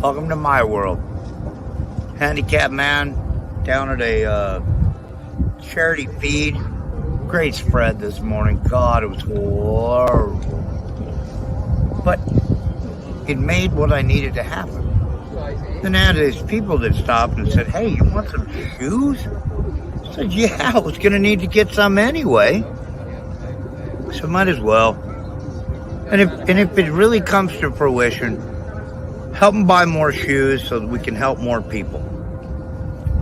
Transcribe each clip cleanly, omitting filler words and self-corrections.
Welcome to my world. Handicapped man down at a charity feed. Great spread this morning. God, it was horrible. But it made what I needed to happen. Then I had these people that stopped and said, "Hey, you want some shoes?" I said, "Yeah, I was going to need to get some anyway. So might as well." And if it really comes to fruition, help them buy more shoes so that we can help more people.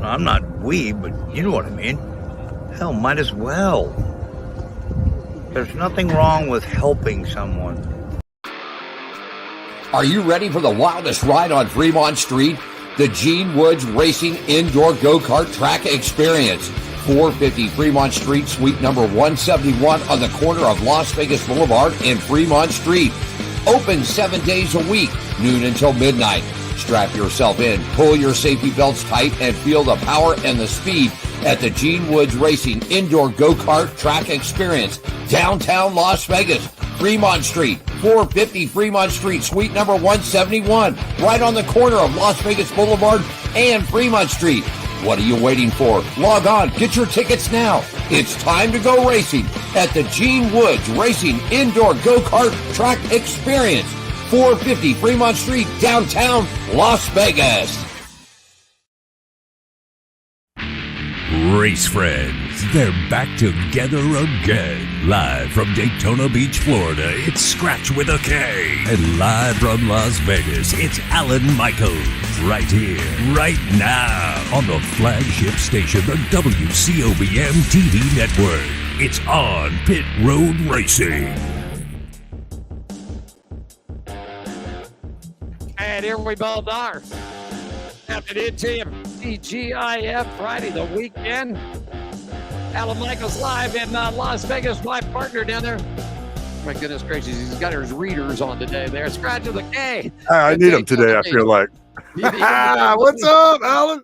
I'm not but you know what I mean. Hell, might as well. There's nothing wrong with helping someone. Are you ready for the wildest ride on Fremont Street? The Gene Woods Racing Indoor Go-Kart Track Experience. 450 Fremont Street, suite number 171 on the corner of Las Vegas Boulevard and Fremont Street. Open 7 days a week, noon until midnight. Strap yourself in, pull your safety belts tight, and feel the power and the speed at the Gene Woods Racing Indoor Go-Kart Track Experience, downtown Las Vegas, Fremont Street, 450 Fremont Street, suite number 171, right on the corner of Las Vegas Boulevard and Fremont Street. What are you waiting for? Log on, get your tickets now. It's time to go racing at the Gene Woods Racing Indoor Go-Kart Track Experience, 450 Fremont Street, downtown Las Vegas. Race friends, they're back together again. Live from Daytona Beach, Florida, it's Scratch with a K. And live from Las Vegas, it's Alan Michaels. Right here, right now, on the flagship station, the WCOBM TV network. It's On Pit Road Racing. And here we both are. Tapping into TGIF Friday, the weekend. Alan Michaels live in Las Vegas. My partner down there. My goodness gracious, he's got his readers on today there. Scratch of the K. I need them today, I feel like. What's up, Alan?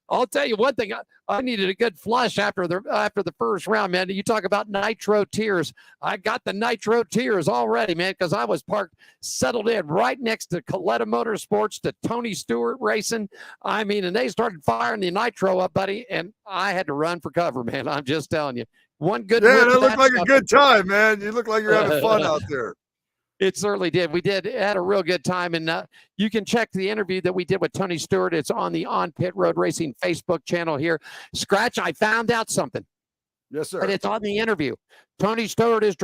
I'll tell you one thing. I needed a good flush after the first round, man. You talk about nitro tears. I got the nitro tears already, man, because I was settled in right next to Coletta Motorsports, to Tony Stewart Racing. I mean, and they started firing the nitro up, buddy, and I had to run for cover, man. I'm just telling you. One good. Yeah, that looked like a good time, man. You look like you're having fun out there. It certainly did. We had a real good time. And you can check the interview that we did with Tony Stewart. It's on the On Pit Road Racing Facebook channel here. Scratch, I found out something. Yes, sir. And it's on the interview. Tony Stewart he's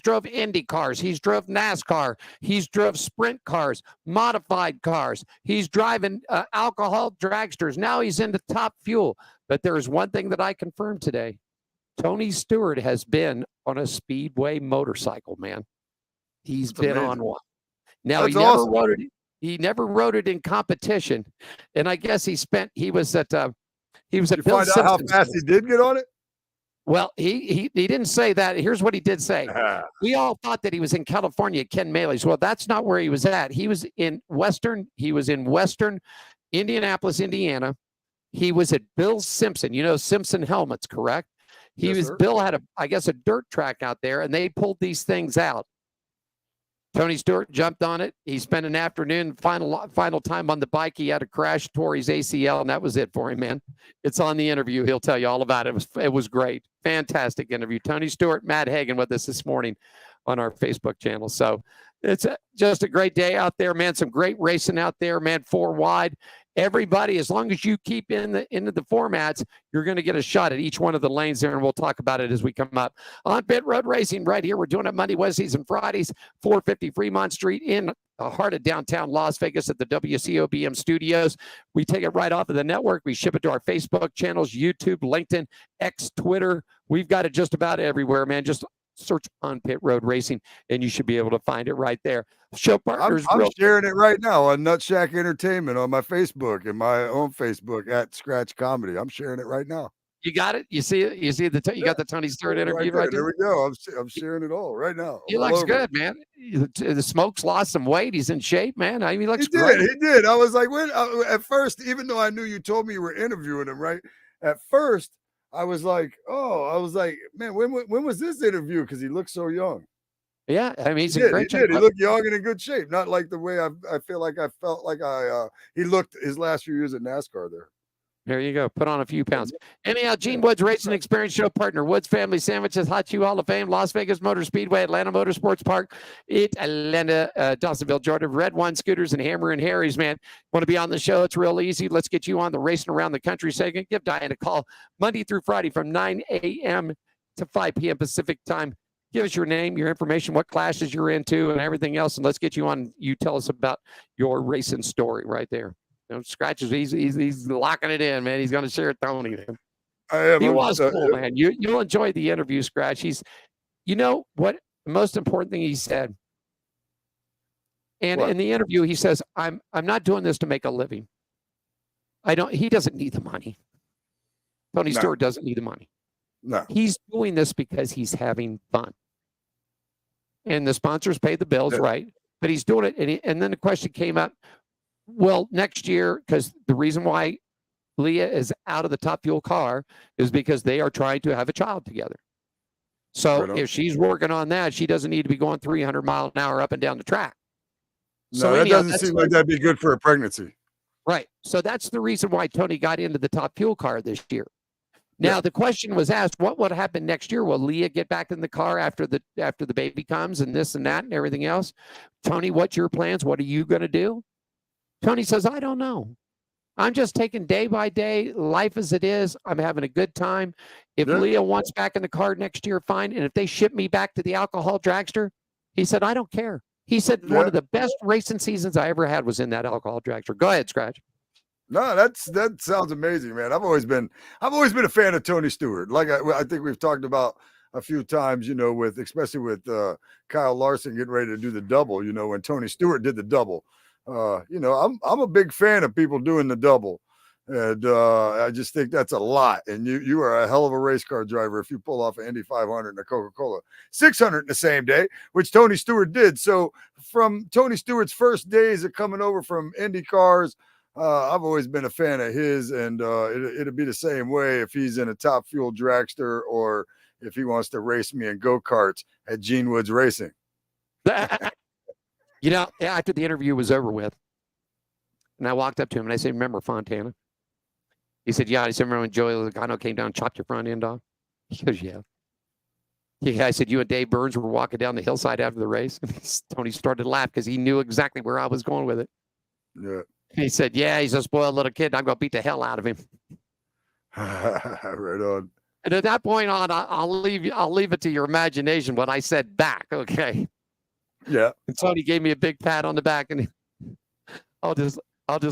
drove Indy cars. He's drove NASCAR. He's drove sprint cars, modified cars. He's driving alcohol dragsters. Now he's into Top Fuel. But there is one thing that I confirmed today. Tony Stewart has been on a speedway motorcycle, man. He's been on one. Now he never rode it in competition, and I guess he was at Bill Simpson's. Find out how fast he did get on it? Well, he didn't say that. Here's what he did say. We all thought that he was in California at Ken Maley's. Well, that's not where he was at. He was in Western Indianapolis, Indiana. He was at Bill Simpson. You know Simpson helmets, correct? Bill had a dirt track out there, and they pulled these things out. Tony Stewart jumped on it. He spent an afternoon, final time on the bike. He had a crash, tore his ACL, and that was it for him, man. It's on the interview. He'll tell you all about it. It was great. Fantastic interview. Tony Stewart, Matt Hagan with us this morning on our Facebook channel. So it's just a great day out there, man. Some great racing out there, man. 4 wide. Everybody, as long as you keep into the formats, you're going to get a shot at each one of the lanes there, and we'll talk about it as we come up. On Pit Road Racing right here. We're doing it Monday, Wednesdays, and Fridays, 450 Fremont Street in the heart of downtown Las Vegas at the WCOBM studios. We take it right off of the network. We ship it to our Facebook channels, YouTube, LinkedIn, X, Twitter. We've got it just about everywhere, man. Just search On Pit Road Racing, and you should be able to find it right there. Show partners. I'm sharing it right now on Nutshack Entertainment on my Facebook and my own Facebook at Scratch Comedy. I'm sharing it right now. You got it. You see it. You see you got the Tony Stewart interview right there. There we go. I'm sharing it all right now. He looks good, man. The Smoke's lost some weight. He's in shape, man. I mean, he looks great. He did. I was like, at first, even though I knew you told me you were interviewing him, right? At first, I was like, man, when was this interview? Because he looks so young. Yeah, I mean, he's He in did. He great shape. did. He looked young and in good shape. Not like the way I feel like I felt like he looked his last few years at NASCAR there. There you go. Put on a few pounds. Anyhow, Gene Woods Racing Experience Show partner, Woods Family Sandwiches, Hot Shoe Hall of Fame, Las Vegas Motor Speedway, Atlanta Motorsports Park, Atlanta, Dawsonville, Georgia, Red One Scooters, and Hammer and Harry's, man. Want to be on the show? It's real easy. Let's get you on the Racing Around the Country segment. Give Diane a call Monday through Friday from 9 a.m. to 5 p.m. Pacific time. Give us your name, your information, what classes you're into, and everything else, and let's get you on. You tell us about your racing story right there. Scratches, he's locking it in, man. He's going to share it, Tony. Man. I am. He was cool, man. You'll enjoy the interview, Scratch. You know what? The most important thing he said, and in the interview, he says, "I'm not doing this to make a living. He doesn't need the money. Tony Stewart doesn't need the money. No, he's doing this because he's having fun, and the sponsors pay the bills, right? But he's doing it, and then the question came up. Well, next year, because the reason why Leah is out of the Top Fuel car is because they are trying to have a child together. So if she's working on that, she doesn't need to be going 300 miles an hour up and down the track. No, that doesn't seem like that'd be good for a pregnancy. Right. So that's the reason why Tony got into the Top Fuel car this year. Now, the question was asked, what would happen next year? Will Leah get back in the car after the baby comes and this and that and everything else? Tony, what's your plans? What are you going to do? Tony says, I don't know. I'm just taking day by day, life as it is. I'm having a good time. If Leah wants back in the car next year, fine. And if they ship me back to the alcohol dragster, he said, I don't care. He said one of the best racing seasons I ever had was in that alcohol dragster. Go ahead, Scratch. No, that sounds amazing, man. I've always been a fan of Tony Stewart. Like I think we've talked about a few times, especially with Kyle Larson getting ready to do the double, when Tony Stewart did the double. I'm a big fan of people doing the double, and I just think that's a lot. And you are a hell of a race car driver if you pull off an Indy 500 and a Coca-Cola 600 in the same day, which Tony Stewart did. So from Tony Stewart's first days of coming over from Indy cars, I've always been a fan of his, and it'd be the same way if he's in a Top Fuel dragster or if he wants to race me in go-karts at Gene Woods Racing. After the interview was over with, and I walked up to him and I said, remember Fontana? He said, yeah. I said, remember when Joey Logano came down and chopped your front end off? He goes, yeah. Yeah, I said, you and Dave Burns were walking down the hillside after the race. And Tony started to laugh because he knew exactly where I was going with it. Yeah. He said, yeah, he's a spoiled little kid. And I'm going to beat the hell out of him. Right on. And at that point on, I'll leave it to your imagination what I said back, okay? Yeah. And Tony gave me a big pat on the back, and I'll just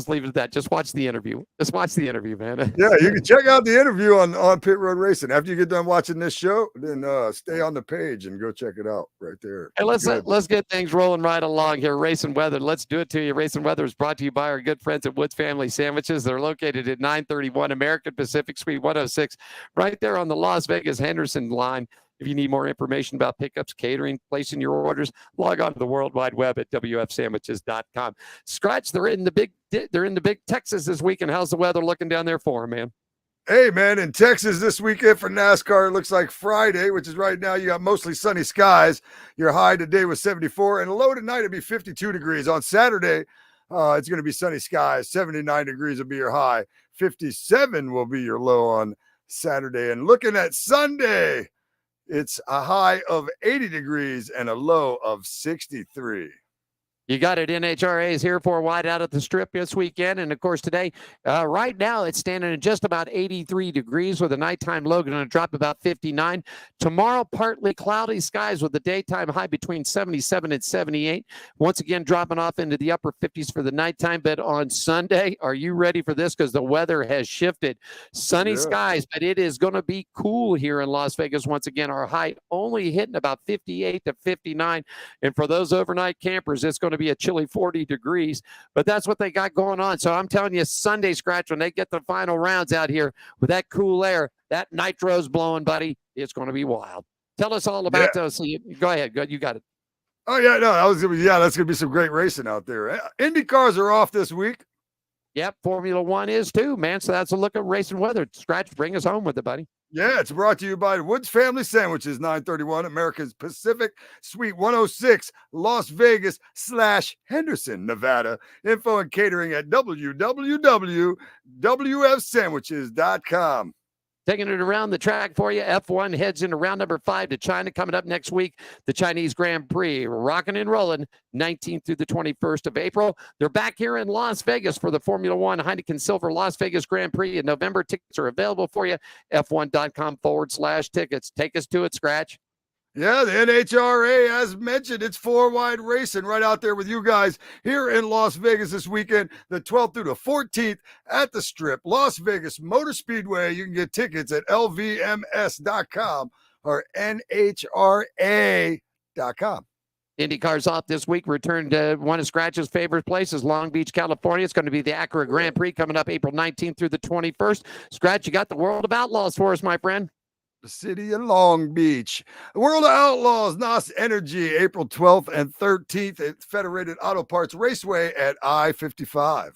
leave it at that. Just watch the interview. Just watch the interview, man. Yeah, you can check out the interview on Pit Road Racing. After you get done watching this show, then stay on the page and go check it out right there. Hey, let's get things rolling right along here. Racing Weather. Let's do it to you. Racing Weather is brought to you by our good friends at Woods Family Sandwiches. They're located at 931 American Pacific Suite 106, right there on the Las Vegas Henderson line. If you need more information about pickups, catering, placing your orders, log on to the World Wide Web at wfsandwiches.com. Scratch, they're in the big Texas this weekend. How's the weather looking down there for them, man? Hey, man, in Texas this weekend for NASCAR, it looks like Friday, which is right now, you got mostly sunny skies. Your high today was 74, and low tonight it'll be 52 degrees. On Saturday, it's going to be sunny skies. 79 degrees will be your high. 57 will be your low on Saturday. And looking at Sunday, it's a high of 80 degrees and a low of 63. You got it. NHRA is here for a wide out at the Strip this weekend. And, of course, today, right now, it's standing at just about 83 degrees with a nighttime low going to drop about 59. Tomorrow, partly cloudy skies with a daytime high between 77 and 78. Once again, dropping off into the upper 50s for the nighttime. But on Sunday, are you ready for this? Because the weather has shifted. Sunny skies, but it is going to be cool here in Las Vegas. Once again, our high only hitting about 58 to 59. And for those overnight campers, it's going to be a chilly 40 degrees, but that's what they got going on. So I'm telling you, Sunday, Scratch, when they get the final rounds out here with that cool air, that nitro's blowing, buddy, it's going to be wild. Tell us all about those. Go ahead. You got it. Oh, yeah, no, that's going to be some great racing out there. Indy cars are off this week. Yep, Formula One is too, man. So that's a look at Racing Weather. Scratch, bring us home with it, buddy. Yeah, it's brought to you by Woods Family Sandwiches, 931 America's Pacific, Suite 106, Las Vegas / Henderson, Nevada. Info and catering at www.wfsandwiches.com. Taking it around the track for you. F1 heads into round number 5 to China. Coming up next week, the Chinese Grand Prix. Rocking and rolling 19th through the 21st of April. They're back here in Las Vegas for the Formula One Heineken Silver Las Vegas Grand Prix in November. Tickets are available for you. F1.com/tickets. Take us to it, Scratch. Yeah, the NHRA, as mentioned, it's 4-wide racing right out there with you guys here in Las Vegas this weekend, the 12th through the 14th at the Strip, Las Vegas Motor Speedway. You can get tickets at lvms.com or NHRA.com. IndyCar's off this week. Returned to one of Scratch's favorite places, Long Beach, California. It's going to be the Acura Grand Prix coming up April 19th through the 21st. Scratch, you got the World of Outlaws for us, my friend. The city of Long Beach. The World of Outlaws, NOS Energy, April 12th and 13th at Federated Auto Parts Raceway at I-55.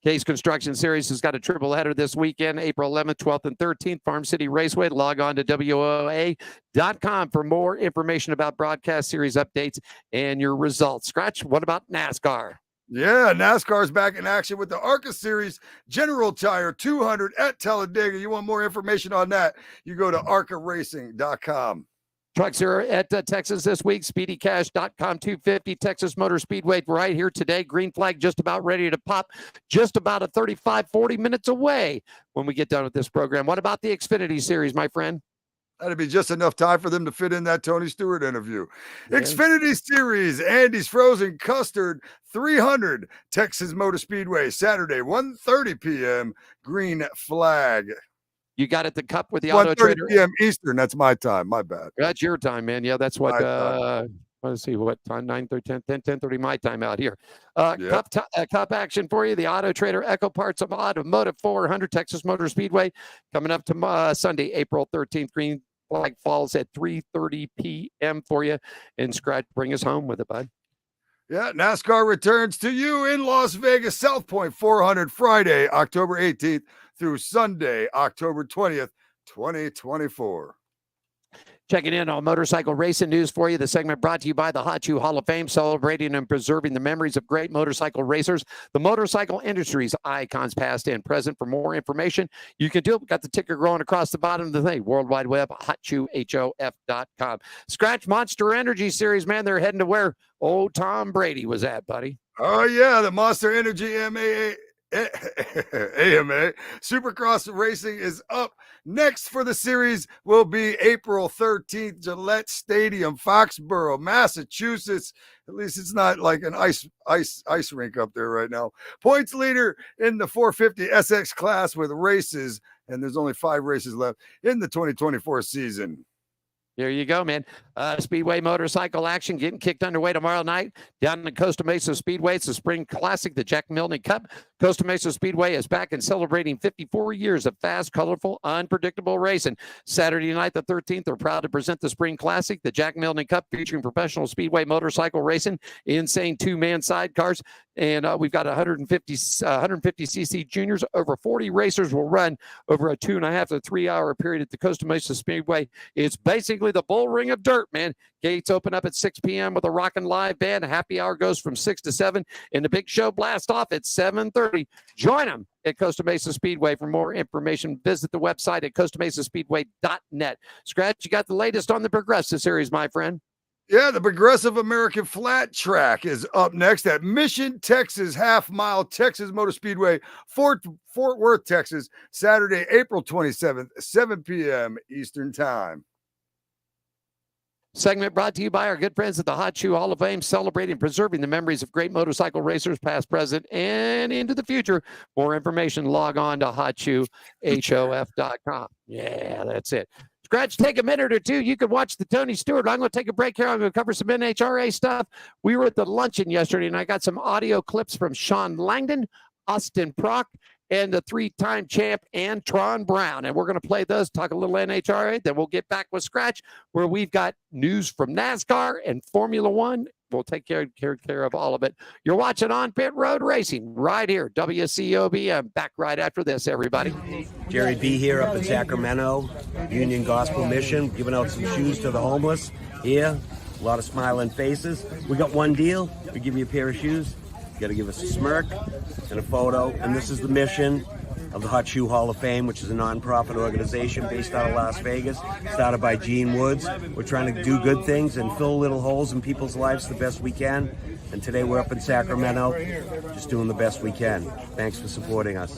Case Construction Series has got a triple header this weekend, April 11th, 12th, and 13th, Farm City Raceway. Log on to WOA.com for more information about broadcast series updates and your results. Scratch, what about NASCAR? Yeah, NASCAR's back in action with the ARCA Series General Tire 200 at Talladega. You want more information on that? You go to arcaracing.com. Trucks are at Texas this week. SpeedyCash.com 250 Texas Motor Speedway right here today. Green flag just about ready to pop. Just about a 40 minutes away when we get done with this program. What about the Xfinity Series, my friend? That'd be just enough time for them to fit in that Tony Stewart interview. Yeah. Xfinity Series, Andy's Frozen Custard 300, Texas Motor Speedway, Saturday, 1:30 p.m. Green flag. You got it, the Cup with the Auto 1:30 Trader. p.m. Eastern. That's my time. My bad. That's your time, man. Yeah, that's what. Let's see what time. 9:30, 10:30 my time out here. Yep. Cup action for you. The Auto Trader Echo Parts of Automotive 400 Texas Motor Speedway coming up to Sunday, April 13th. Green flag falls at 3:30 p.m. for you. And Scratch, bring us home with it, bud. Yeah, NASCAR returns to you in Las Vegas, South Point 400, Friday, October 18th through Sunday, October 20th, 2024. Checking in on motorcycle racing news for you. The segment brought to you by the Hot Shoe Hall of Fame, celebrating and preserving the memories of great motorcycle racers, the motorcycle industry's icons, past and present. For more information, you can do it. We've got the ticker growing across the bottom of the thing. World Wide Web, hotshoehof.com. Scratch Monster Energy Series, man, they're heading to where old Tom Brady was at, buddy. Oh, yeah, the Monster Energy AMA Supercross racing is up. Next for the series will be April 13th, Gillette Stadium, Foxborough, Massachusetts. At least it's not like an ice rink up there right now. Points leader in the 450 SX class with races, and there's only 5 races left in the 2024 season. There you go, man. Speedway motorcycle action getting kicked underway tomorrow night down in Costa Mesa Speedway. It's the Spring Classic, the Jack Milne Cup. Costa Mesa Speedway is back and celebrating 54 years of fast, colorful, unpredictable racing. Saturday night, the 13th, they're proud to present the Spring Classic, the Jack Milne Cup, featuring professional speedway motorcycle racing, insane 2-man sidecars, and we've got 150cc juniors. Over 40 racers will run over a 2.5 to 3 hour period at the Costa Mesa Speedway. It's basically the bull ring of dirt, man. Gates open up at 6 p.m. with a rockin' live band. Happy hour goes from 6 to 7, and the big show blast off at 7:30. Join them at Costa Mesa Speedway. For more information, visit the website at CostaMesaSpeedway.net. Scratch, you got the latest on the Progressive Series, my friend. Yeah, the Progressive American Flat Track is up next at Mission, Texas, half-mile Texas Motor Speedway, Fort Worth, Texas, Saturday, April 27th, 7 p.m. Eastern Time. Segment brought to you by our good friends at the Hot Shoe Hall of Fame, celebrating and preserving the memories of great motorcycle racers, past, present, and into the future. More information, log on to hotshoehof.com. Yeah, that's it. Scratch, take a minute or two. You can watch the Tony Stewart. I'm going to take a break here. I'm going to cover some NHRA stuff. We were at the luncheon yesterday, and I got some audio clips from Sean Langdon, Austin Prock, and the 3-time champ Antron Brown. And we're going to play those, talk a little NHRA. Then we'll get back with Scratch, where we've got news from NASCAR and Formula One We'll take care of all of it. You're watching On Pit Road Racing right here, WCOB. I'm back right after this, everybody. Jerry B here up in Sacramento, Union Gospel Mission, giving out some shoes to the homeless here. A lot of smiling faces. We got one deal. We give you a pair of shoes. You got to give us a smirk and a photo. And this is the mission of the Hot Shoe Hall of Fame, which is a non-profit organization based out of Las Vegas, started by Gene Woods. We're trying to do good things and fill little holes in people's lives the best we can. And today we're up in Sacramento, just doing the best we can. Thanks for supporting us.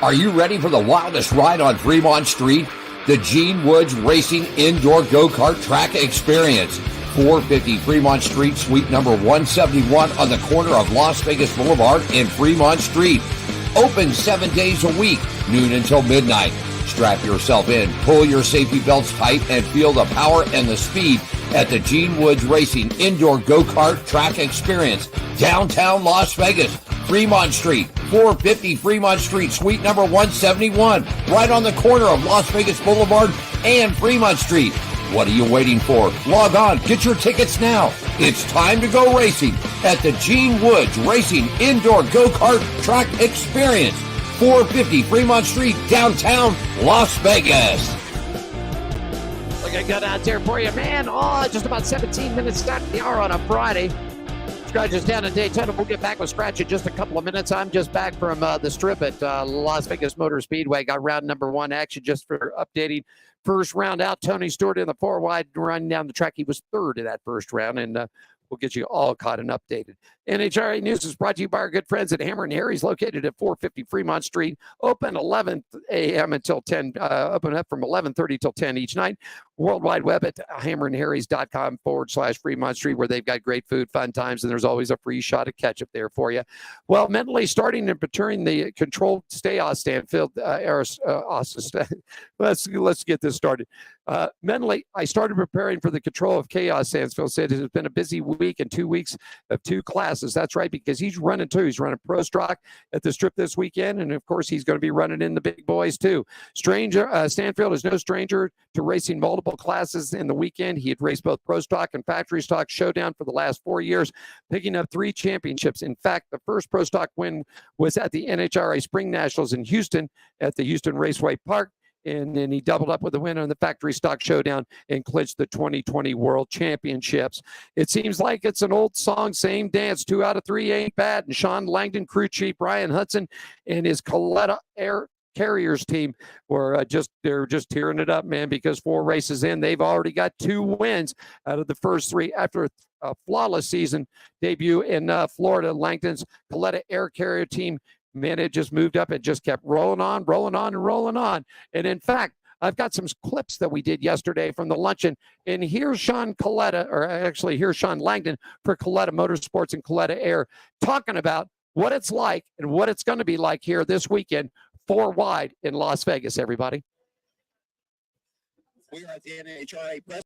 Are you ready for the wildest ride on Fremont Street? The Gene Woods Racing Indoor Go-Kart Track Experience. 450 Fremont Street, suite number 171 on the corner of Las Vegas Boulevard and Fremont Street. Open 7 days a week, noon until midnight. Strap yourself in, pull your safety belts tight, and feel the power and the speed at the Gene Woods Racing Indoor Go-Kart Track Experience. Downtown Las Vegas, Fremont Street, 450 Fremont Street, suite number 171, right on the corner of Las Vegas Boulevard and Fremont Street. What are you waiting for? Log on, get your tickets now. It's time to go racing at the Gene Woods Racing Indoor Go-Kart Track Experience, 450 Fremont Street, downtown Las Vegas. Look, I got out there for you, man. Oh, just about 17 minutes after the hour on a Friday. Scratch is down in Daytona. We'll get back with Scratch in just a couple of minutes. I'm just back from the strip at Las Vegas Motor Speedway. Got round number 1 action just for updating. First round out, Tony Stewart in the 4 wide running down the track. He was third in that first round, and we'll get you all caught and updated. NHRA News is brought to you by our good friends at Hammer and Harry's, located at 450 Fremont Street. Open 11 a.m. until 10, open up from 11:30 till 10 each night. World Wide Web at hammerandharrys.com/Fremont Street, where they've got great food, fun times, and there's always a free shot of ketchup there for you. Well, mentally starting and maturing the controlled Stay-Off Stanfield, let's get this started. Mentally, I started preparing for the Control of Chaos. Stansfield said it has been a busy week and 2 weeks of 2 classes. That's right, because he's running too. He's running Pro Stock at the strip this weekend, and of course, he's going to be running in the big boys too. Stanfield is no stranger to racing multiple classes in the weekend. He had raced both Pro Stock and Factory Stock Showdown for the last 4 years, picking up 3 championships. In fact, the first Pro Stock win was at the NHRA Spring Nationals in Houston at the Houston Raceway Park. And then he doubled up with a win on the Factory Stock Showdown and clinched the 2020 World Championships. It seems like it's an old song, same dance. 2 out of 3 ain't bad. And Sean Langdon, crew chief Brian Hudson, and his Coletta Air Carriers team they're just tearing it up, man, because 4 races in, they've already got 2 wins out of the first 3 after a flawless season debut in Florida. Langdon's Coletta Air Carrier team, man, it just moved up and just kept rolling on. And in fact, I've got some clips that we did yesterday from the luncheon. And here's Sean Langdon for Coletta Motorsports and Coletta Air talking about what it's like and what it's going to be like here this weekend, 4 wide in Las Vegas, everybody. We are at the NHRA press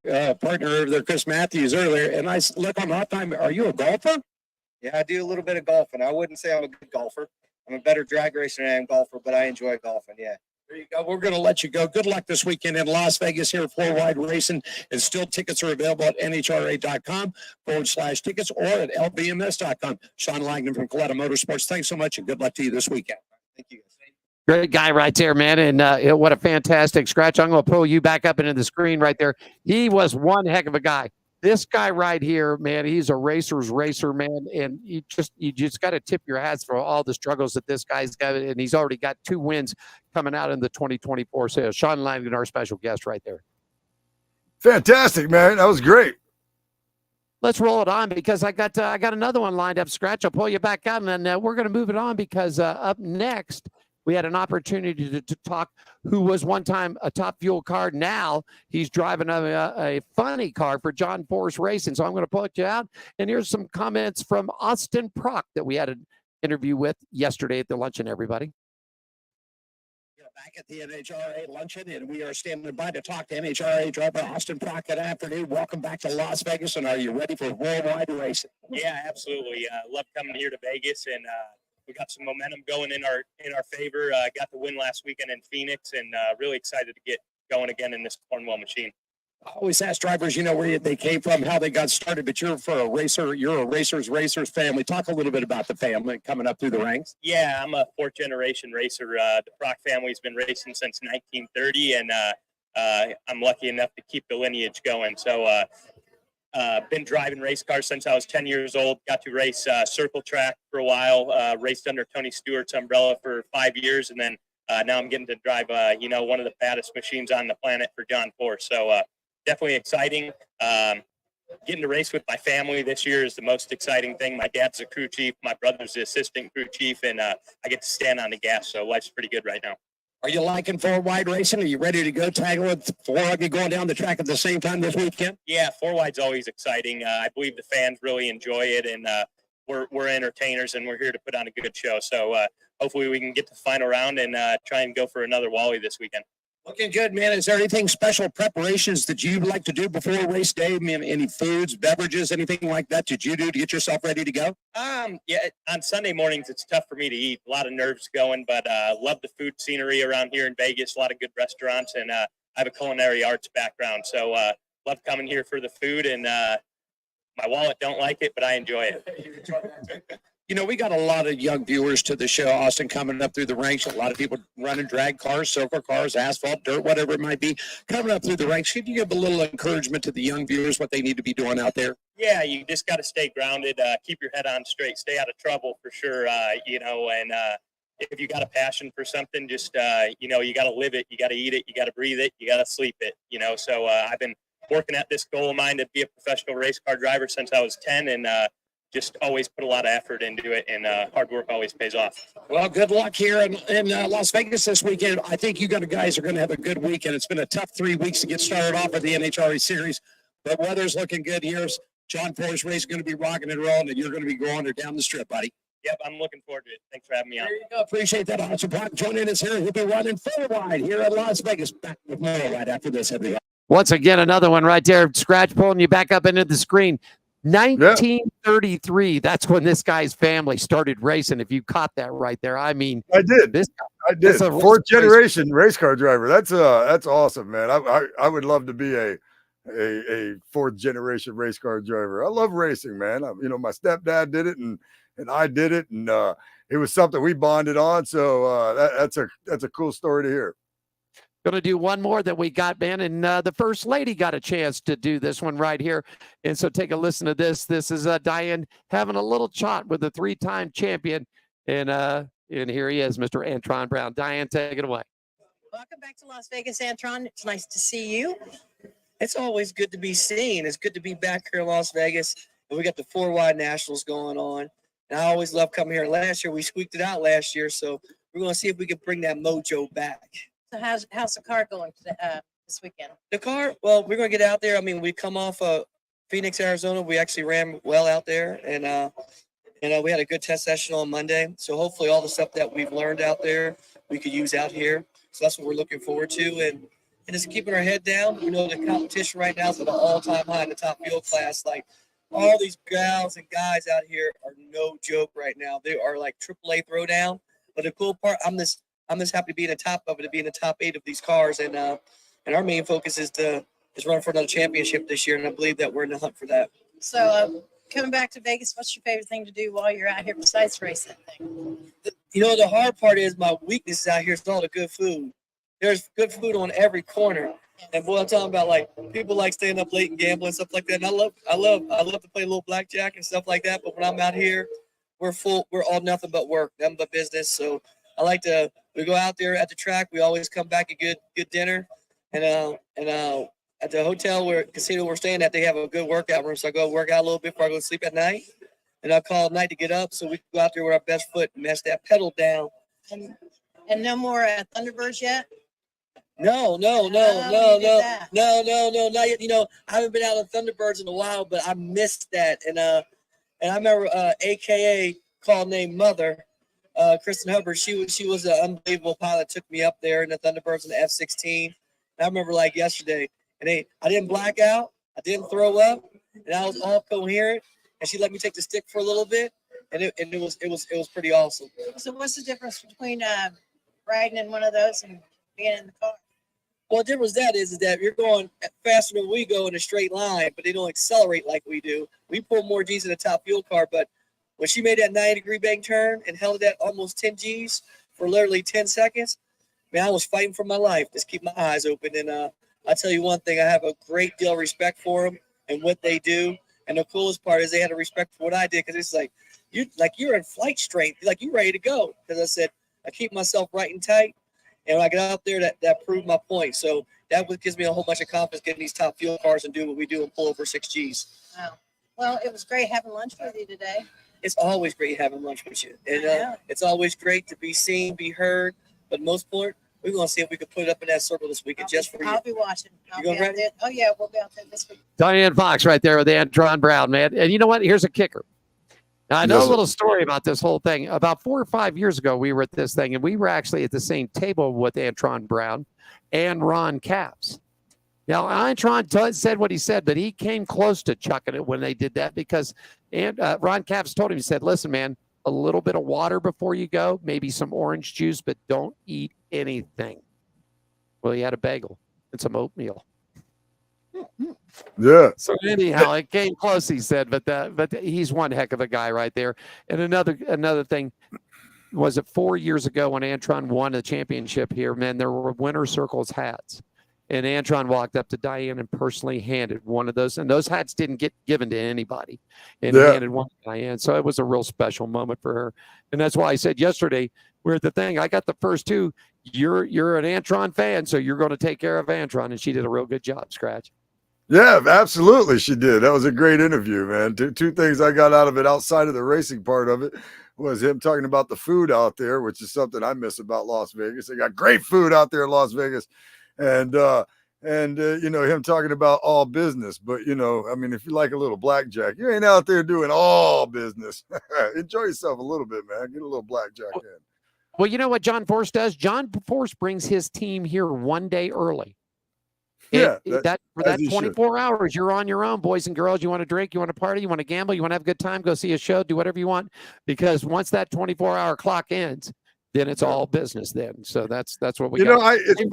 partner over there, Chris Matthews, earlier, and I look on Hot Time. Are you a golfer? Yeah, I do a little bit of golfing. I wouldn't say I'm a good golfer. I'm a better drag racer than I am golfer, but I enjoy golfing. Yeah. There you go. We're going to let you go. Good luck this weekend in Las Vegas here at Four Wide Racing. And still tickets are available at nhra.com/tickets or at lbms.com. Sean Langdon from Coletta Motorsports. Thanks so much and good luck to you this weekend. Thank you. Great guy right there, man. And what a fantastic scratch. I'm going to pull you back up into the screen right there. He was one heck of a guy. This guy right here, man, he's a racer's racer, man. And you just got to tip your hats for all the struggles that this guy's got. And he's already got 2 wins coming out in the 2024 sales. Sean Langdon, our special guest right there. Fantastic, man. That was great. Let's roll it on because I got another one lined up. Scratch, I'll pull you back out, and then we're going to move it on because up next, we had an opportunity to talk who was one time a Top Fuel car. Now he's driving a funny car for John Force Racing. So I'm going to pull you out. And here's some comments from Austin Prock that we had an interview with yesterday at the luncheon, everybody. Back at the NHRA luncheon, and we are standing by to talk to NHRA driver Austin Prock. Good afternoon. Welcome back to Las Vegas. And are you ready for worldwide racing? Yeah, absolutely. Love coming here to Vegas, and we got some momentum going in our favor. Got the win last weekend in Phoenix, and really excited to get going again in this Cornwall machine. I always ask drivers, where they came from, how they got started, but you're a racer's family. Talk a little bit about the family coming up through the ranks. Yeah, I'm a 4th generation racer. The Prock family's been racing since 1930, and I'm lucky enough to keep the lineage going. So been driving race cars since I was 10 years old. Got to race circle track for a while, raced under Tony Stewart's umbrella for 5 years, and then now I'm getting to drive, one of the baddest machines on the planet for John Force. So definitely exciting. Getting to race with my family this year is the most exciting thing. My dad's the crew chief. My brother's the assistant crew chief, and I get to stand on the gas. So life's pretty good right now. Are you liking 4 wide racing? Are you ready to go tackle with 4 of you going down the track at the same time this weekend? Yeah, 4 wide's always exciting. I believe the fans really enjoy it, and we're entertainers, and we're here to put on a good show. So hopefully we can get to the final round and try and go for another Wally this weekend. Looking good, man. Is there anything special preparations that you'd like to do before race day? I mean, any foods, beverages, anything like that did you do to get yourself ready to go? Yeah, on Sunday mornings, it's tough for me to eat. A lot of nerves going, but love the food scenery around here in Vegas. A lot of good restaurants, and I have a culinary arts background. So love coming here for the food, and my wallet don't like it, but I enjoy it. We got a lot of young viewers to the show, Austin, coming up through the ranks. A lot of people running drag cars, circle cars, asphalt, dirt, whatever it might be, coming up through the ranks. Could you give a little encouragement to the young viewers, what they need to be doing out there? Yeah, you just got to stay grounded, keep your head on straight, stay out of trouble for sure, and if you got a passion for something, just, you got to live it, you got to eat it, you got to breathe it, you got to sleep it, So I've been working at this goal of mine to be a professional race car driver since I was 10, and just always put a lot of effort into it, and hard work always pays off. Well, good luck here in Las Vegas this weekend. I think you guys are going to have a good weekend. It's been a tough 3 weeks to get started off with the NHRA series, but weather's looking good here. John Force Race is going to be rocking and rolling, and you're going to be going down the strip, buddy. Yep, I'm looking forward to it. Thanks for having me on. There you go. Appreciate that. Awesome. Joining us here. He'll be running 4 wide here at Las Vegas. Back with more right after this, everybody. Once again, another one right there. Scratch pulling you back up into the screen. 1933. That's when this guy's family started racing. If you caught that right there, I mean, I did. I did. 4th generation race car driver. That's awesome, man. I would love to be a 4th generation race car driver. I love racing, man. My stepdad did it, and I did it, and it was something we bonded on. So that's a cool story to hear. Going to do one more that we got, man, and the First Lady got a chance to do this one right here. And so take a listen to this. This is Diane having a little chat with the 3-time champion, and here he is, Mr. Antron Brown. Diane, take it away. Welcome back to Las Vegas, Antron. It's nice to see you. It's always good to be seen. It's good to be back here in Las Vegas, and we got the 4 wide nationals going on. And I always love coming here. Last year we squeaked it out last year, so we're going to see if we can bring that mojo back. So how's the car going this weekend? The car, well, we're going to get out there. I mean, we come off Phoenix, Arizona. We actually ran well out there, and we had a good test session on Monday. So hopefully all the stuff that we've learned out there, we could use out here. So that's what we're looking forward to. And and just keeping our head down. You know, the competition right now is at an all-time high in the top fuel class. Like, all these gals and guys out here are no joke right now. They are like AAA throwdown. But the cool part, I'm just happy to be in the top of it, to be in the top 8 of these cars. And our main focus is run for another championship this year, and I believe that we're in the hunt for that. So coming back to Vegas, what's your favorite thing to do while you're out here besides race that thing? You know, the hard part is my weakness out here is all the good food. There's good food on every corner. And boy, I'm talking about, like, people like staying up late and gambling and stuff like that. And I love to play a little blackjack and stuff like that. But when I'm out here, we're all nothing but work, nothing but business. So we go out there at the track. We always come back a good dinner. And at the hotel casino we're staying at, they have a good workout room. So I go work out a little bit before I go to sleep at night. And I call at night to get up so we can go out there with our best foot and mess that pedal down. And no more Thunderbirds yet? No, not yet. You know, I haven't been out on Thunderbirds in a while, but I missed that. And I remember AKA called named Mother, Kristen Hubbard. She was an unbelievable pilot. Took me up there in the Thunderbirds in the F-16. And I remember like yesterday. And I didn't black out. I didn't throw up, and I was all coherent. And she let me take the stick for a little bit, and it was pretty awesome. So what's the difference between riding in one of those and being in the car? Well, the difference is that you're going faster than we go in a straight line, but they don't accelerate like we do. We pull more G's in the top fuel car, but when she made that 90-degree bank turn and held it at almost 10 G's for literally 10 seconds, man, I was fighting for my life. Just keep my eyes open. And I'll tell you one thing, I have a great deal of respect for them and what they do. And the coolest part is they had a respect for what I did, because it's like you're in flight strength, like you're ready to go. Because I said I keep myself right and tight. And when I got out there, that proved my point. So that gives me a whole bunch of confidence getting these top fuel cars and do what we do and pull over 6 Gs. Wow. Well, it was great having lunch with you today. It's always great having lunch with you. And it's always great to be seen, be heard. But most important, we're going to see if we can put it up in that circle this weekend just for you. I'll be watching. You going ready? Oh, yeah, we'll be out there this week. Diane Fox right there with Antron Brown, man. And you know what? Here's a kicker. Now, I know a little story about this whole thing. About 4 or 5 years ago, we were at this thing, and we were actually at the same table with Antron Brown and Ron Capps. Now, Antron said what he said, but he came close to chucking it when they did that, because Ron Capps told him, he said, listen, man, a little bit of water before you go, maybe some orange juice, but don't eat anything. Well, he had a bagel and some oatmeal. Yeah. So anyhow, it came close, he said, but he's one heck of a guy right there. And another thing, was it 4 years ago when Antron won the championship here, man, there were winner circles hats. And Antron walked up to Diane and personally handed one of those. And those hats didn't get given to anybody. And handed one to Diane. So it was a real special moment for her. And that's why I said yesterday, we're at the thing, I got the first 2. You're an Antron fan, so you're going to take care of Antron. And she did a real good job, Scratch. Yeah, absolutely. She did. That was a great interview, man. Two things I got out of it outside of the racing part of it was him talking about the food out there, which is something I miss about Las Vegas. They got great food out there in Las Vegas. And you know, him talking about all business. But, you know, I mean, if you like a little blackjack, you ain't out there doing all business. Enjoy yourself a little bit, man. Get a little blackjack in. Well, you know what John Force does? John Force brings his team here one day early. Yeah, for that 24 hours, you're on your own, boys and girls. You want to drink, you want to party, you want to gamble, you want to have a good time, go see a show, do whatever you want. Because once that 24-hour clock ends, then it's all business then. So that's what we got. You know, it's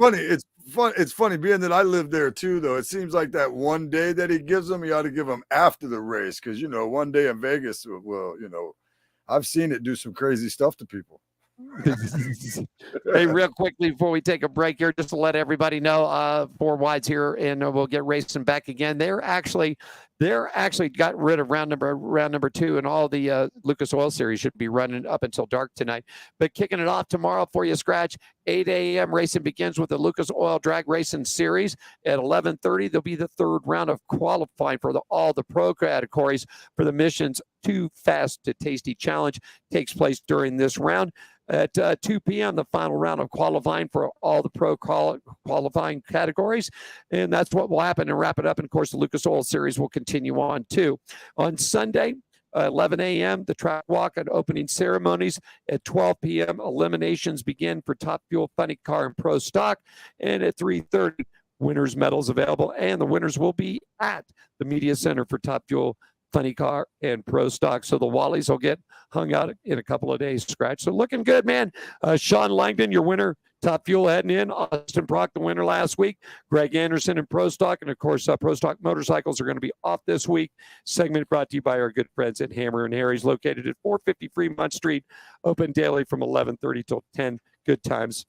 funny. It's funny being that I live there too, though. It seems like that one day that he gives them, he ought to give them after the race. Because, you know, one day in Vegas, well, you know, I've seen it do some crazy stuff to people. Hey, real quickly before we take a break here, just to let everybody know, 4 wides here, and we'll get racing back again. They're actually got rid of round number 2, and all the Lucas Oil Series should be running up until dark tonight. But kicking it off tomorrow for you, Scratch, 8 a.m. racing begins with the Lucas Oil Drag Racing Series. At 11:30, there'll be the 3rd round of qualifying for all the pro categories for the Mission's Too Fast to Tasty Challenge. Takes place during this round. At 2 p.m., the final round of qualifying for all the pro qualifying categories. And that's what will happen and wrap it up. And, of course, the Lucas Oil Series will continue on, too. On Sunday, 11 a.m., the track walk and opening ceremonies. At 12 p.m., eliminations begin for Top Fuel, Funny Car, and Pro Stock. And at 3:30, winners medals available, and the winners will be at the Media Center for Top Fuel, Funny Car, and Pro Stock. So the Wallies will get hung out in a couple of days, Scratch. So looking good, man. Sean Langdon, your winner, Top Fuel heading in. Austin Brock, the winner last week. Greg Anderson in Pro Stock. And, of course, Pro Stock motorcycles are going to be off this week. Segment brought to you by our good friends at Hammer and Harry's, located at 450 Fremont Street, open daily from 11:30 till 10. Good times,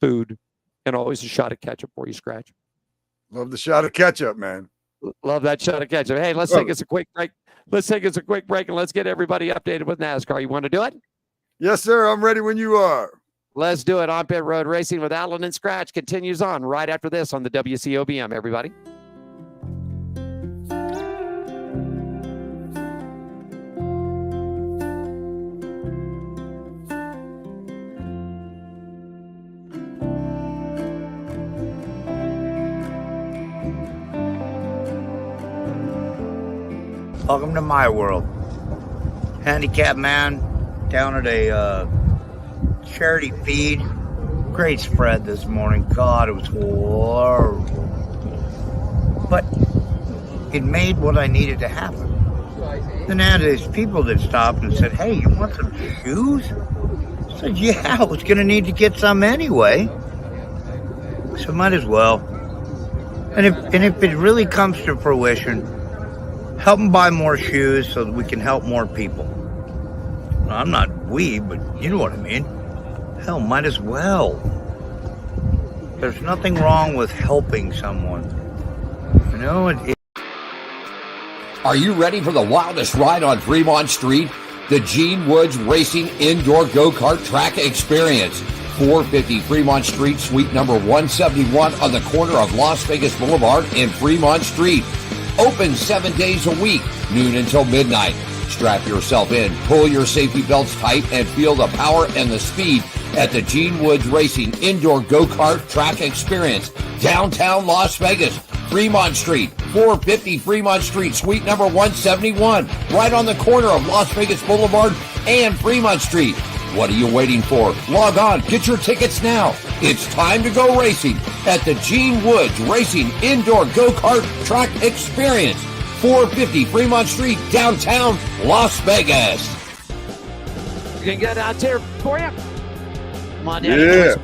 food, and always a shot of ketchup for you, Scratch. Love the shot of ketchup, man. Love that shot of ketchup. Hey, let's take us a quick break. Let's take us a quick break, and let's get everybody updated with NASCAR. You want to do it? Yes, sir. I'm ready when you are. Let's do it. On Pit Road Racing with Alan and Scratch continues on right after this on the WCOBM, everybody. Welcome to my world. Handicap man down at a charity feed. Great spread this morning. God, it was horrible. But it made what I needed to happen. Then I had these people that stopped and said, "Hey, you want some shoes?" I said, "Yeah, I was going to need to get some anyway. So might as well." And if it really comes to fruition, help them buy more shoes so that we can help more people. Well, I'm not but you know what I mean. Hell, might as well. There's nothing wrong with helping someone. You know, Are you ready for the wildest ride on Fremont Street? The Gene Woods Racing Indoor Go-Kart Track Experience. 450 Fremont Street, suite number 171 on the corner of Las Vegas Boulevard and Fremont Street. Open 7 days a week, noon until midnight. Strap yourself in, pull your safety belts tight, and feel the power and the speed at the Gene Woods Racing Indoor Go-Kart Track Experience, downtown Las Vegas, Fremont Street, 450 Fremont Street, suite number 171, right on the corner of Las Vegas Boulevard and Fremont Street. What are you waiting for? Log on, get your tickets now. It's time to go racing at the Gene Woods Racing Indoor Go-Kart Track Experience, 450 Fremont Street, downtown Las Vegas. You can get out there for you. Come on down. Yeah.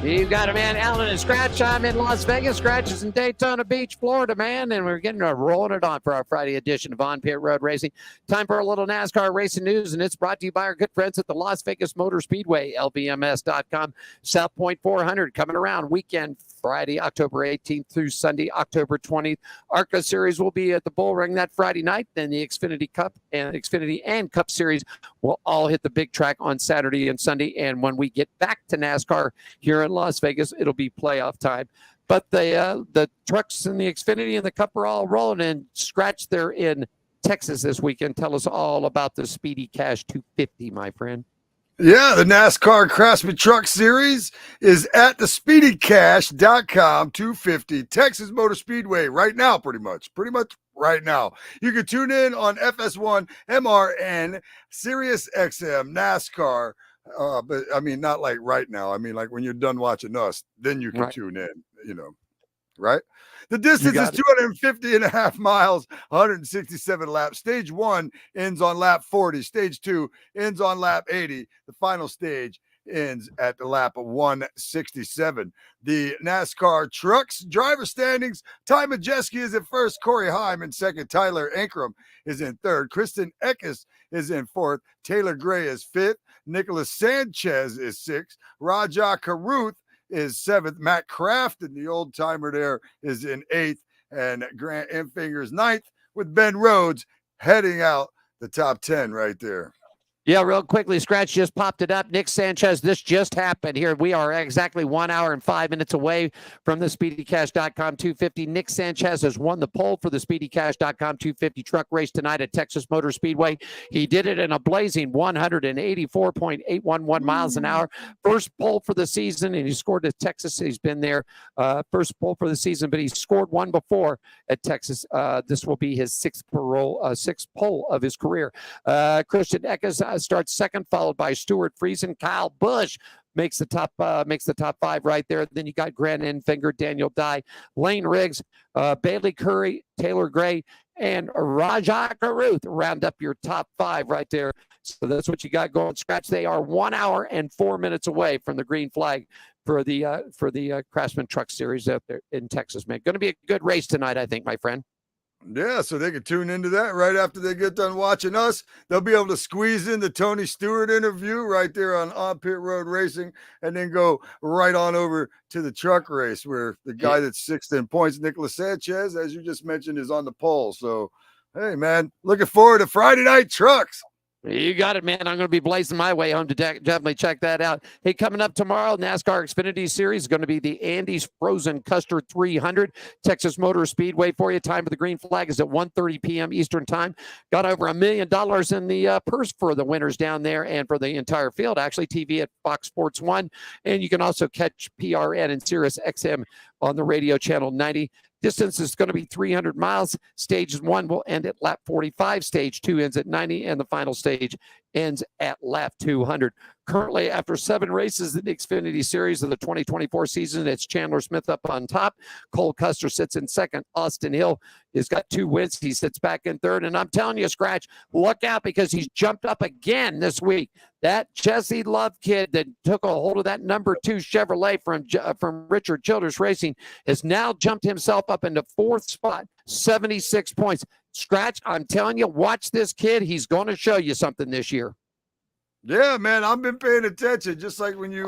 You got a man, Alan and Scratch. I'm in Las Vegas. Scratch is in Daytona Beach, Florida, man. And we're getting rolling it on for our Friday edition of On Pit Road Racing. Time for a little NASCAR racing news, and it's brought to you by our good friends at the Las Vegas Motor Speedway, LVMS.com. South Point 400 coming around weekend, Friday, October 18th through Sunday, October 20th. ARCA Series will be at the Bull Ring that Friday night. Then the Xfinity Cup and Xfinity and Cup Series will all hit the big track on Saturday and Sunday. And when we get back to NASCAR here in Las Vegas, it'll be playoff time. But the trucks and the Xfinity and the Cup are all rolling, and Scratch, they're in Texas this weekend. Tell us all about the Speedy Cash 250, my friend. Yeah, the NASCAR Craftsman Truck Series is at the SpeedyCash.com 250 Texas Motor Speedway right now, pretty much right now. You can tune in on FS1, MRN, Sirius XM, NASCAR. But I mean, not like right now. I mean, like when you're done watching us, then you can tune in, right? The distance is 250.5 miles, 167 laps. Stage 1 ends on lap 40. Stage 2 ends on lap 80. The final stage ends at the lap of 167. The NASCAR trucks driver standings: Ty Majeski is in first, Corey Heim in second, Tyler Ankrum is in third, Kristen Eckes is in fourth, Taylor Gray is fifth, Nicholas Sanchez is sixth, Raja Karuth is seventh, Matt Crafton, the old timer there, is in eighth, and Grant Enfingers ninth, with Ben Rhodes heading out the top 10 right there. Yeah, real quickly, Scratch just popped it up. Nick Sanchez, this just happened here. We are exactly 1 hour and 5 minutes away from the SpeedyCash.com 250. Nick Sanchez has won the pole for the SpeedyCash.com 250 truck race tonight at Texas Motor Speedway. He did it in a blazing 184.811 miles an hour. First pole for the season, and he scored at Texas. He's been there, first pole for the season, but he scored one before at Texas. This will be his sixth pole of his career. Christian Eckes starts second, followed by Stuart Friesen. Kyle Busch makes the top 5 right there. Then you got Grant Enfinger, Daniel Dye, Lane Riggs, Bailey Curry, Taylor Gray, and Rajah Caruth round up your top 5 right there. So that's what you got going. Scratch. They are 1 hour and 4 minutes away from the green flag for the Craftsman Truck Series out there in Texas, man. Going to be a good race tonight, I think, my friend. Yeah, so they can tune into that right after they get done watching us. They'll be able to squeeze in the Tony Stewart interview right there on Pit Road Racing, and then go right on over to the truck race where the guy that's 6th in points, Nicholas Sanchez, as you just mentioned, is on the pole. So, hey, man, looking forward to Friday Night Trucks. You got it, man. I'm going to be blazing my way home to definitely check that out. Hey, coming up tomorrow, NASCAR Xfinity Series is going to be the Andes Frozen Custer 300, Texas Motor Speedway for you. Time of the green flag is at 1:30 p.m. Eastern time. Got over $1 million in the purse for the winners down there and for the entire field. Actually, TV at Fox Sports 1. And you can also catch PRN and Sirius XM on the radio channel 90. Distance is going to be 300 miles. Stage 1 will end at lap 45. Stage 2 ends at 90, and the final stage ends at lap 200. Currently, after 7 races in the Xfinity Series of the 2024 season, it's Chandler Smith up on top. Cole Custer sits in second. Austin Hill has got 2 wins. He sits back in third. And I'm telling you, Scratch, look out because he's jumped up again this week. That Jesse Love kid that took a hold of that number 2 Chevrolet from Richard Childress Racing has now jumped himself up into 4th spot, 76 points. Scratch, I'm telling you, watch this kid. He's going to show you something this year. Yeah, man, I've been paying attention, just like when you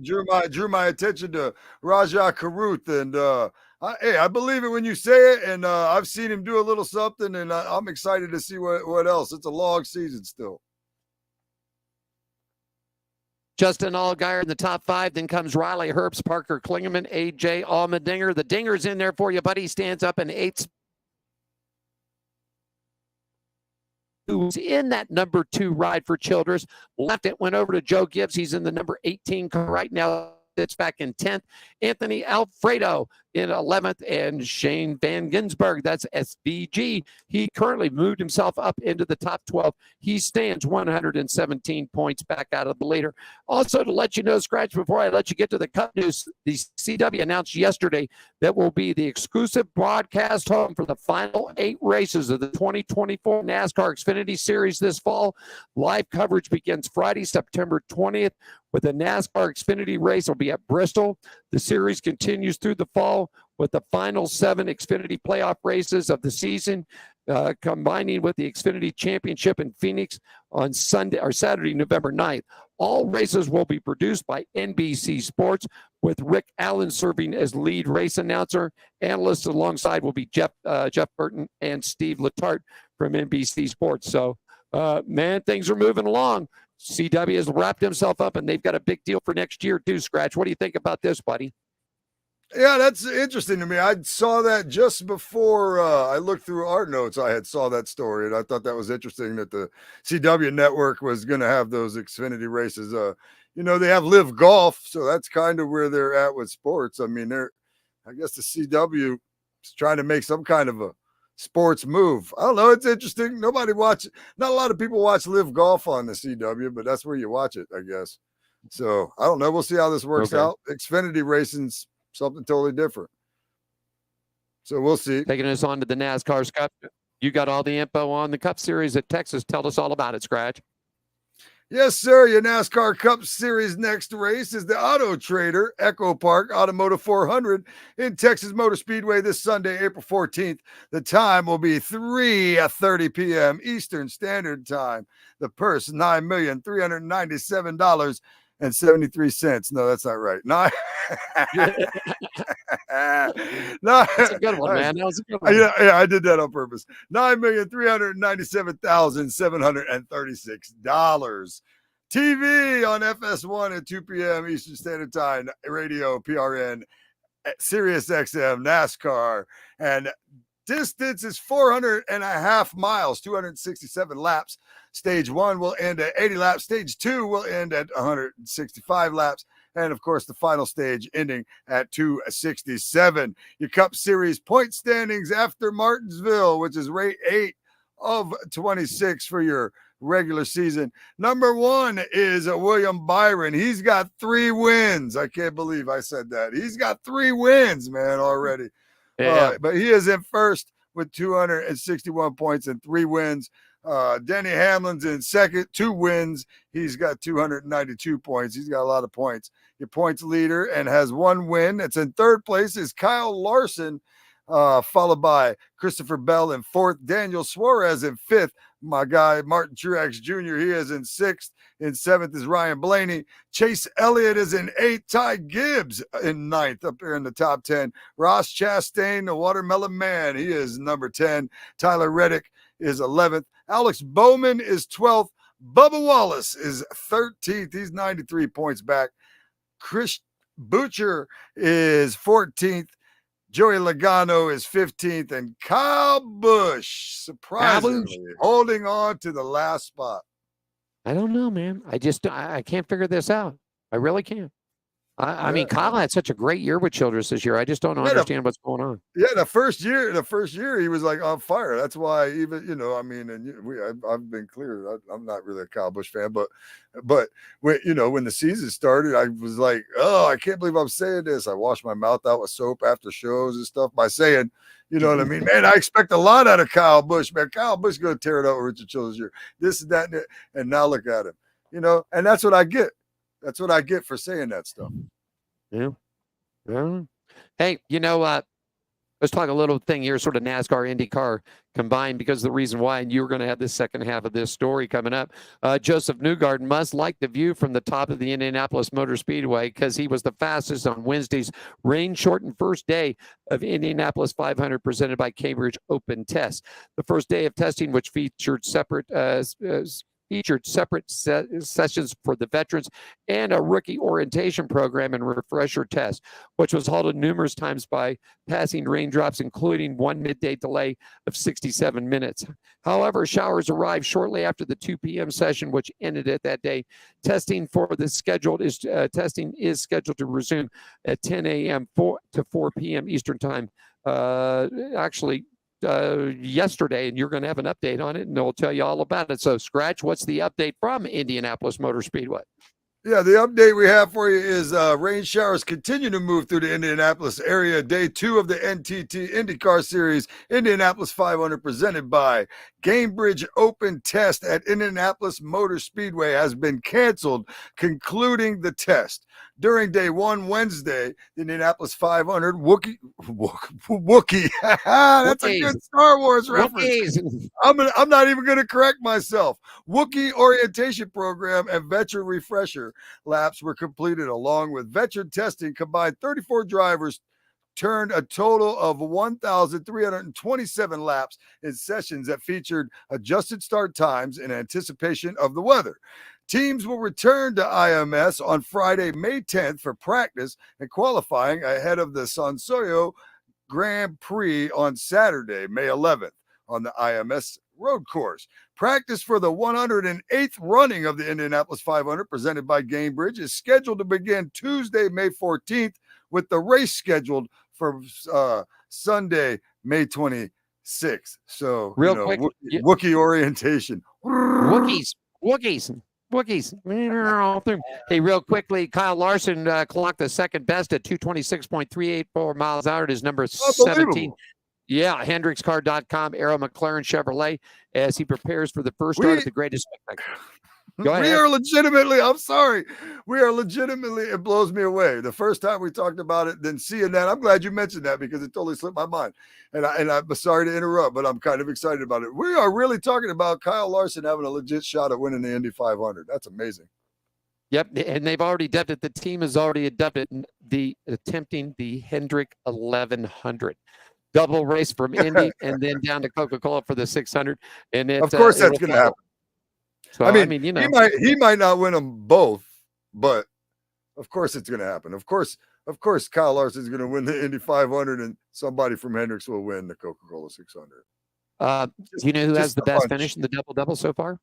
drew my attention to Rajah Caruth, and I believe it when you say it, and I've seen him do a little something, and I'm excited to see what else. It's a long season still. Justin Allgaier in the top 5. Then comes Riley Herbst, Parker Klingerman, A.J. Allmendinger. The Dinger's in there for you, buddy. Stands up in 8th. Who's in that number 2 ride for Childress. Left it, went over to Joe Gibbs. He's in the number 18 car right now. It's back in 10th. Anthony Alfredo in 11th, and Shane Van Ginsberg, that's SVG. He currently moved himself up into the top 12. He stands 117 points back out of the leader. Also, to let you know, Scratch, before I let you get to the Cup news, the CW announced yesterday that will be the exclusive broadcast home for the final 8 races of the 2024 NASCAR Xfinity Series this fall. Live coverage begins Friday, September 20th, with the NASCAR Xfinity race will be at Bristol. The series continues through the fall with the final 7 Xfinity playoff races of the season, combining with the Xfinity Championship in Phoenix on Saturday, November 9th. All races will be produced by NBC Sports, with Rick Allen serving as lead race announcer. Analysts alongside will be Jeff Burton and Steve Letarte from NBC Sports. So, man, things are moving along. CW has wrapped himself up, and they've got a big deal for next year too, Scratch. What do you think about this, buddy? Yeah, that's interesting to me. I saw that just before I looked through our notes. I had saw that story, and I thought that was interesting that the CW network was going to have those Xfinity races. They have Live Golf, so that's kind of where they're at with sports. I mean, I guess the CW is trying to make some kind of a sports move. I don't know. It's interesting. Not a lot of people watch Live Golf on the CW, but that's where you watch it, I guess. So I don't know. We'll see how this works out. Xfinity racing's something totally different. So we'll see. Taking us on to the NASCAR's Cup. You got all the info on the Cup Series at Texas. Tell us all about it, Scratch. Yes, sir. Your NASCAR Cup Series next race is the Auto Trader Echo Park Automotive 400 in Texas Motor Speedway this Sunday, April 14th. The time will be 3:30 p.m. Eastern Standard Time. The purse, $9,397.73. No, that's not right. That's a good one, man. That was a good one. Yeah, I did that on purpose. $9,397,736. TV on FS1 at 2 p.m. Eastern Standard Time. Radio, PRN, Sirius XM, NASCAR, and distance is 400.5 miles, 267 laps. Stage 1 will end at 80 laps. Stage 2 will end at 165 laps. And, of course, the final stage ending at 267. Your Cup Series point standings after Martinsville, which is rate 8 of 26 for your regular season. Number 1 is William Byron. He's got 3 wins. I can't believe I said that. He's got 3 wins, man, already. Yeah. But he is in first with 261 points and 3 wins. Denny Hamlin's in second, 2 wins. He's got 292 points. He's got a lot of points. Your points leader and has 1 win. It's in third place is Kyle Larson, followed by Christopher Bell in fourth, Daniel Suarez in fifth. My guy Martin Truex Jr. he is in sixth. In seventh is Ryan Blaney. Chase Elliott is in eighth. Ty Gibbs in ninth, up here in the top 10. Ross Chastain, the Watermelon Man, he is number 10. Tyler Reddick is 11th. Alex Bowman is 12th. Bubba Wallace is 13th. He's 93 points back. Chris Butcher is 14th. Joey Logano is 15th. And Kyle Busch, surprisingly, holding on to the last spot. I don't know, man. I can't figure this out. I really can't. I mean, Kyle had such a great year with Childress this year. I just don't understand what's going on. Yeah, the first year he was like on fire. That's why even, I mean, and I've been clear. I'm not really a Kyle Busch fan, but when, when the season started, I was like, oh, I can't believe I'm saying this. I washed my mouth out with soap after shows and stuff by saying, you know what I mean? Man, I expect a lot out of Kyle Busch, man. Kyle Busch is going to tear it up with Richard Childress year. This and that. And now look at him, and that's what I get. That's what I get for saying that stuff. Yeah. Hey, let's talk a little thing here, sort of NASCAR, IndyCar combined, because the reason why, and you're going to have this second half of this story coming up. Joseph Newgarden must like the view from the top of the Indianapolis Motor Speedway because he was the fastest on Wednesday's rain-shortened first day of Indianapolis 500 presented by Cambridge Open Test. The first day of testing, which featured separate sessions for the veterans and a rookie orientation program and refresher test, which was halted numerous times by passing raindrops, including one midday delay of 67 minutes. However, showers arrived shortly after the 2 p.m. session, which ended at that day. Testing is scheduled to resume at 10 a.m. to 4 p.m. Eastern time. Yesterday, and you're going to have an update on it, and they'll tell you all about it. So, Scratch, what's the update from Indianapolis Motor Speedway? Yeah, the update we have for you is rain showers continue to move through the Indianapolis area. Day 2 of the NTT IndyCar Series, Indianapolis 500, presented by Cambridge Open Test at Indianapolis Motor Speedway, has been canceled, concluding the test. During day 1 Wednesday, the Indianapolis 500 Wookiee. That's a good Star Wars reference. I'm not even going to correct myself. Wookiee orientation program and veteran refresher laps were completed, along with veteran testing. Combined 34 drivers turned a total of 1,327 laps in sessions that featured adjusted start times in anticipation of the weather. Teams will return to IMS on Friday, May 10th for practice and qualifying ahead of the Sonsoyo Grand Prix on Saturday, May 11th on the IMS road course. Practice for the 108th running of the Indianapolis 500 presented by Cambridge is scheduled to begin Tuesday, May 14th, with the race scheduled for Sunday, May 26th. So, quick, Wookiee orientation. Wookiees. Hey, real quickly, Kyle Larson clocked the second best at 226.384 miles an hour. It is number 17. Yeah, HendricksCar.com, Arrow McLaren Chevrolet, as he prepares for the first start of the greatest spectacle. Go ahead. We are legitimately, it blows me away. The first time we talked about it, then seeing that, I'm glad you mentioned that because it totally slipped my mind. And I'm sorry to interrupt, but I'm kind of excited about it. We are really talking about Kyle Larson having a legit shot at winning the Indy 500. That's amazing. Yep, and they've already dubbed it. The team has already attempting the Hendrick 1100. Double race from Indy and then down to Coca-Cola for the 600. And of course that's going to happen. So, I mean, he might not win them both, but of course it's going to happen. Of course, Kyle Larson is going to win the Indy 500, and somebody from Hendricks will win the Coca-Cola 600. You know who has the best finish in the double-double so far?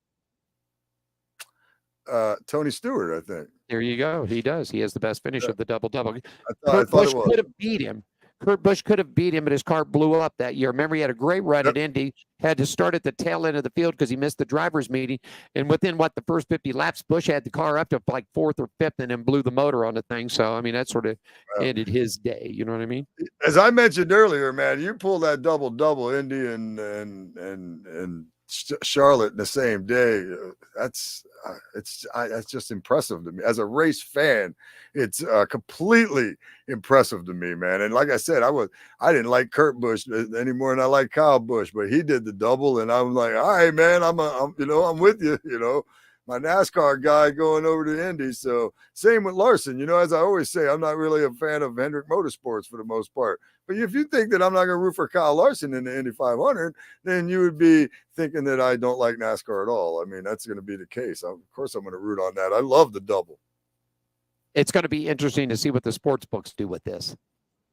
Tony Stewart, I think. There you go. He does. He has the best finish of the double-double. I thought Busch it was. could have beat him. Kurt Busch could have beat him, but his car blew up that year. Remember, he had a great run at Indy, had to start at the tail end of the field because he missed the driver's meeting. And within the first 50 laps, Busch had the car up to like 4th or 5th and then blew the motor on the thing. So, I mean, that sort of ended his day. You know what I mean? As I mentioned earlier, man, you pull that double Indy and Charlotte in the same day. That's just impressive to me as a race fan. It's completely impressive to me, man. And like I said, I didn't like Kurt Busch any more than I like Kyle Busch, but he did the double, and I'm like, all right, man, I'm with you. You know, my NASCAR guy going over to Indy. So same with Larson. You know, as I always say, I'm not really a fan of Hendrick Motorsports for the most part. But if you think that I'm not going to root for Kyle Larson in the Indy 500, then you would be thinking that I don't like NASCAR at all. I mean, that's going to be the case. Of course, I'm going to root on that. I love the double. It's going to be interesting to see what the sports books do with this.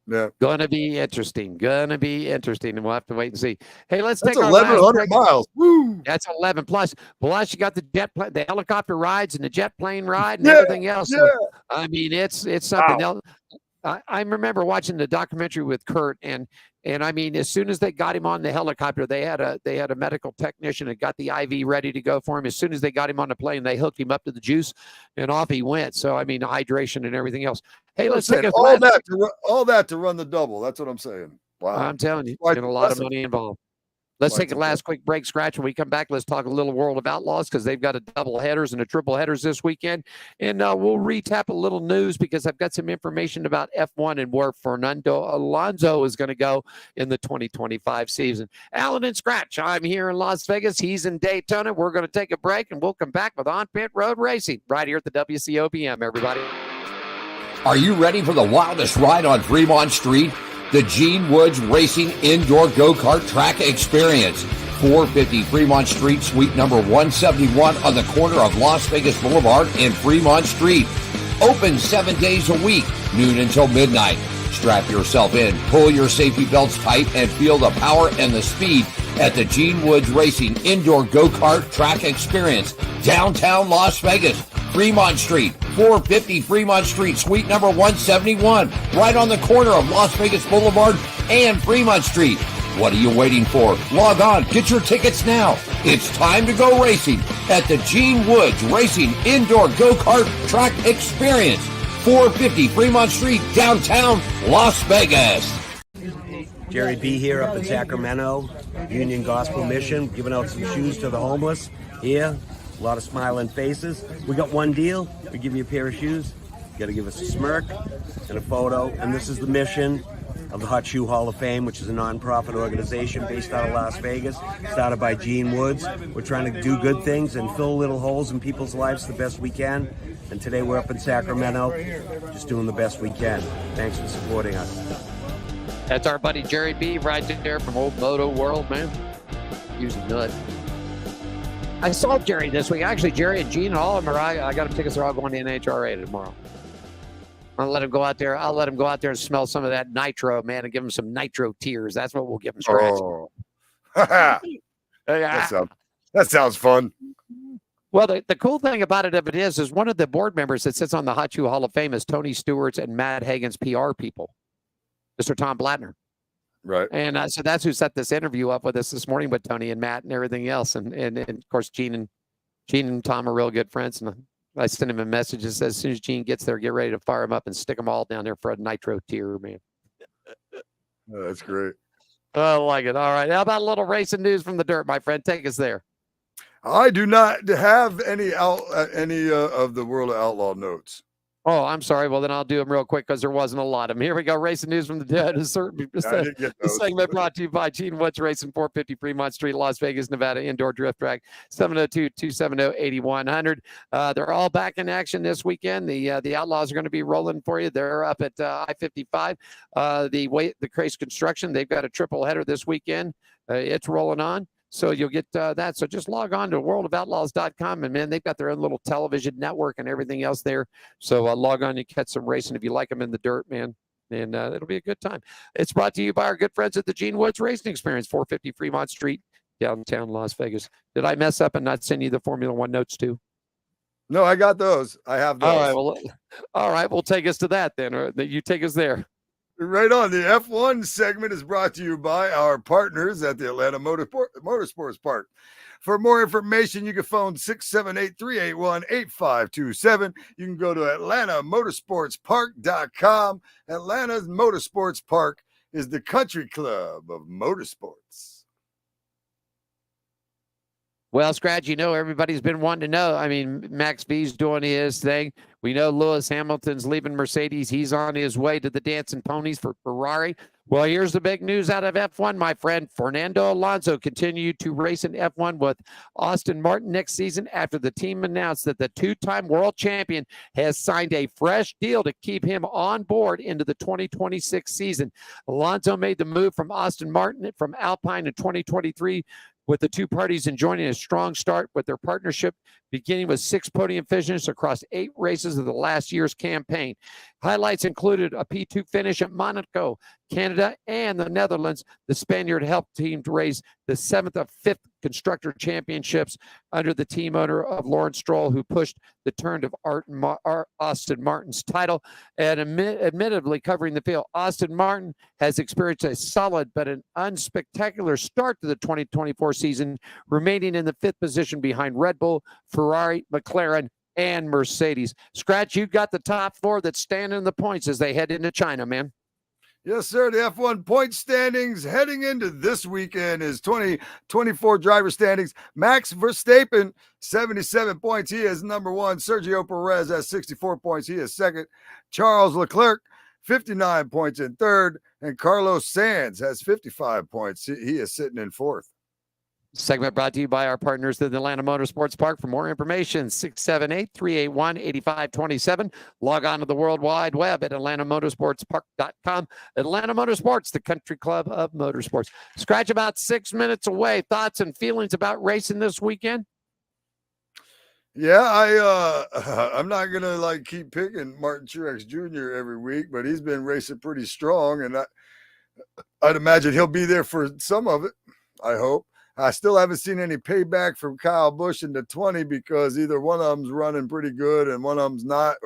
Yeah. Going to be interesting. And we'll have to wait and see. Hey, let's take That's our 1,100 miles. Woo! That's 11 plus. Plus, you got the helicopter rides and the jet plane ride and everything else. Yeah. So, I mean, it's something else. I remember watching the documentary with Kurt, and I mean, as soon as they got him on the helicopter, they had a medical technician and got the IV ready to go for him. As soon as they got him on the plane, they hooked him up to the juice, and off he went. So I mean, hydration and everything else. Hey, let's take all that to run the double. That's what I'm saying. Wow, I'm telling you, there's a lot of money involved. Let's take a last quick break, Scratch. When we come back, let's talk a little World of Outlaws because they've got a double headers and a triple headers this weekend. And we'll retap a little news because I've got some information about F1 and where Fernando Alonso is going to go in the 2025 season. Alan and Scratch, I'm here in Las Vegas. He's in Daytona. We're going to take a break, and we'll come back with On Pit Road Racing right here at the WCOBM, everybody. Are you ready for the wildest ride on Fremont Street? The Gene Woods Racing Indoor Go-Kart Track Experience. 450 Fremont Street, suite number 171 on the corner of Las Vegas Boulevard and Fremont Street. Open 7 days a week, noon until midnight. Strap yourself in, pull your safety belts tight, and feel the power and the speed at the Gene Woods Racing Indoor Go-Kart Track Experience. Downtown Las Vegas, Fremont Street, 450 Fremont Street, suite number 171, right on the corner of Las Vegas Boulevard and Fremont Street. What are you waiting for? Log on, get your tickets now. It's time to go racing at the Gene Woods Racing Indoor Go-Kart Track Experience, 450 Fremont Street, downtown Las Vegas. Jerry B here up in Sacramento, Union Gospel Mission, giving out some shoes to the homeless here. A lot of smiling faces. We got one deal. We give you a pair of shoes. You got to give us a smirk and a photo. And this is the mission of the Hot Shoe Hall of Fame, which is a non-profit organization based out of Las Vegas, started by Gene Woods. We're trying to do good things and fill little holes in people's lives the best we can. And today we're up in Sacramento, just doing the best we can. Thanks for supporting us. That's our buddy Jerry B right there from Old Moto World, man. He's a nut. I saw Jerry this week. Actually, Jerry and Gene and all of them I got them tickets. They're all going to NHRA tomorrow. I'll let him go out there. I'll let him go out there and smell some of that nitro, man, and give him some nitro tears. That's what we'll give him. Scratch. Oh. that sounds fun. Well, the cool thing about it is one of the board members that sits on the Hot Shoe Hall of Fame is Tony Stewart's and Matt Hagan's PR people, Mr. Tom Blattner. Right. And so that's who set this interview up with us this morning with Tony and Matt and everything else. And of course, Gene and Tom are real good friends. And I sent him a message that says, as soon as Gene gets there, get ready to fire him up and stick them all down there for a nitro tier, man. Oh, that's great. I like it. All right. How about a little racing news from the dirt, my friend? Take us there. I do not have any of the World of Outlaw notes. Oh, I'm sorry. Well, then I'll do them real quick because there wasn't a lot of them. Here we go. Racing news from the dead. The segment brought to you by Gene Woods Racing, 450 Fremont Street, Las Vegas, Nevada, indoor drift track, 702-270-8100. They're all back in action this weekend. The Outlaws are going to be rolling for you. They're up at I-55. The Craze Construction, they've got a triple header this weekend. It's rolling on. So you'll get that. So just log on to worldofoutlaws.com, and man, they've got their own little television network and everything else there. So log on and catch some racing if you like them in the dirt, man. And it'll be a good time. It's brought to you by our good friends at the Gene Woods Racing Experience, 450 Fremont Street, downtown Las Vegas. Did I mess up and not send you the Formula One notes too? No, I got those. I have those. All right. Well, take us to that then. Or you take us there. Right on. The F1 segment is brought to you by our partners at the Atlanta Motorsports Park. For more information, you can phone 678-381-8527. You can go to atlantamotorsportspark.com. Atlanta's Motorsports Park is the country club of motorsports. Well, Scratch, everybody's been wanting to know. I mean, Max V's doing his thing. We know Lewis Hamilton's leaving Mercedes. He's on his way to the Dancing Ponies for Ferrari. Well, here's the big news out of F1, my friend. Fernando Alonso continued to race in F1 with Aston Martin next season after the team announced that the two-time world champion has signed a fresh deal to keep him on board into the 2026 season. Alonso made the move from Aston Martin from Alpine in 2023, with the two parties enjoying a strong start with their partnership, beginning with 6 podium finishes across 8 races of the last year's campaign. Highlights included a P2 finish at Monaco, Canada, and the Netherlands. The Spaniard helped team to raise the 7th of 5th constructor championships under the team owner of Lawrence Stroll, who pushed the turn of Aston Martin's title. And admittedly, covering the field, Aston Martin has experienced a solid but an unspectacular start to the 2024 season, remaining in the 5th position behind Red Bull, Ferrari, McLaren, and Mercedes. Scratch, you got the top 4 that's standing in the points as they head into China, man. Yes, sir. The F1 point standings heading into this weekend is 2024 driver standings. Max Verstappen, 77 points. He is number 1. Sergio Perez has 64 points. He is second. Charles Leclerc, 59 points in third. And Carlos Sainz has 55 points. He is sitting in 4th. Segment brought to you by our partners at the Atlanta Motorsports Park. For more information, 678-381-8527. Log on to the World Wide Web at atlantamotorsportspark.com. Atlanta Motorsports, the country club of motorsports. Scratch, about 6 minutes away. Thoughts and feelings about racing this weekend? Yeah, I'm not gonna keep picking Martin Truex Jr. every week, but he's been racing pretty strong, and I'd imagine he'll be there for some of it. I hope. I still haven't seen any payback from Kyle Busch in the 20 because either one of them's running pretty good and one of them's not,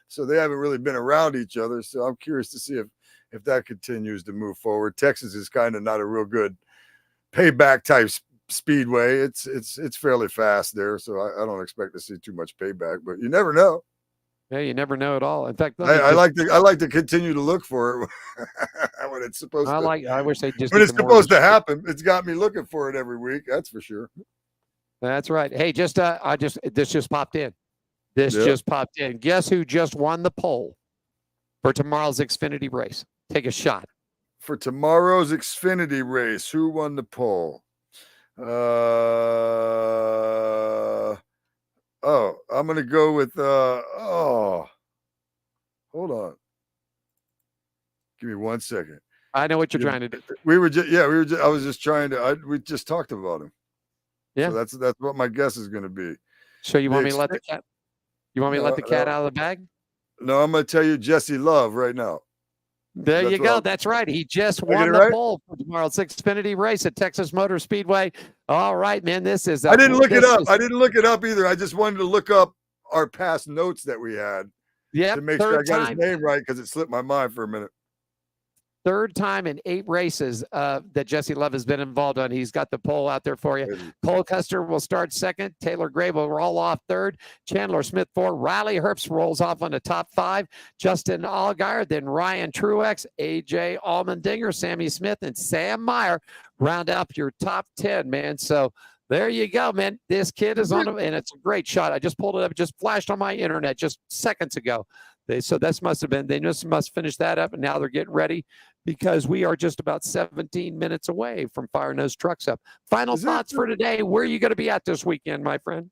so they haven't really been around each other. So I'm curious to see if that continues to move forward. Texas is kind of not a real good payback type speedway. It's fairly fast there, so I don't expect to see too much payback, but you never know. Yeah, you never know at all. In fact, I like to continue to look for it when it's supposed to. I wish they just. When it's supposed to happen, it's got me looking for it every week. That's for sure. That's right. Hey, this just popped in. Just popped in. Guess who just won the poll for tomorrow's Xfinity race? Take a shot. For tomorrow's Xfinity race, who won the poll? I'm going to go with, hold on. Give me 1 second. I know what you're trying to do. I was just trying to, we just talked about him. Yeah. So that's what my guess is going to be. So you want me to let the cat, out of the bag? No, I'm going to tell you Jesse Love right now. There you go. That's right. He just won the poll for tomorrow's Xfinity race at Texas Motor Speedway. All right, man. This is. I didn't look it up. I didn't look it up either. I just wanted to look up our past notes that we had. Yeah. To make sure I got his name right because it slipped my mind for a minute. Third time in 8 races that Jesse Love has been involved on. He's got the poll out there for you. Cole Custer will start second. Taylor Gray will roll off third. Chandler Smith 4. Riley Herbst rolls off on the top 5. Justin Allgaier, then Ryan Truex, AJ Allmendinger, Sammy Smith, and Sam Meyer round up your top 10, man. So there you go, man. This kid is on, and it's a great shot. I just pulled it up. It just flashed on my internet just seconds ago. They just must finish that up, and now they're getting ready because we are just about 17 minutes away from Fire Nose Trucks Up. Final thoughts for today. Where are you going to be at this weekend, my friend?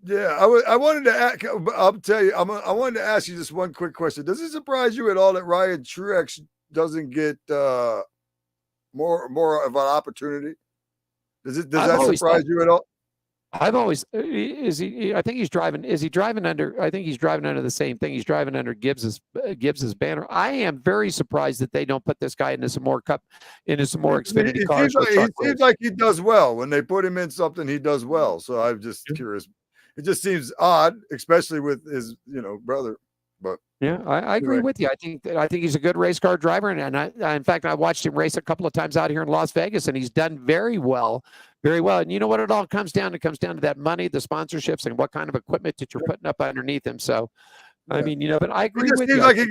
Yeah, I wanted to ask, I'll tell you, I wanted to ask you just one quick question. Does it surprise you at all that Ryan Truex doesn't get more of an opportunity? Does that surprise you at all? I've always I think he's driving. Is he driving under? I think he's driving under the same thing. He's driving under Gibbs's banner. I am very surprised that they don't put this guy into some more Xfinity cars. It seems like he does well when they put him in something. He does well. So I'm just curious. It just seems odd, especially with his brother. But Yeah, I agree Anyway. with you. I think he's a good race car driver, and in fact, I watched him race a couple of times out here in Las Vegas, and he's done very well, very well. And you know what it all comes down to? It comes down to that money, the sponsorships, and what kind of equipment that you're putting up underneath him. So, I mean, but I He agree just with seems you. like he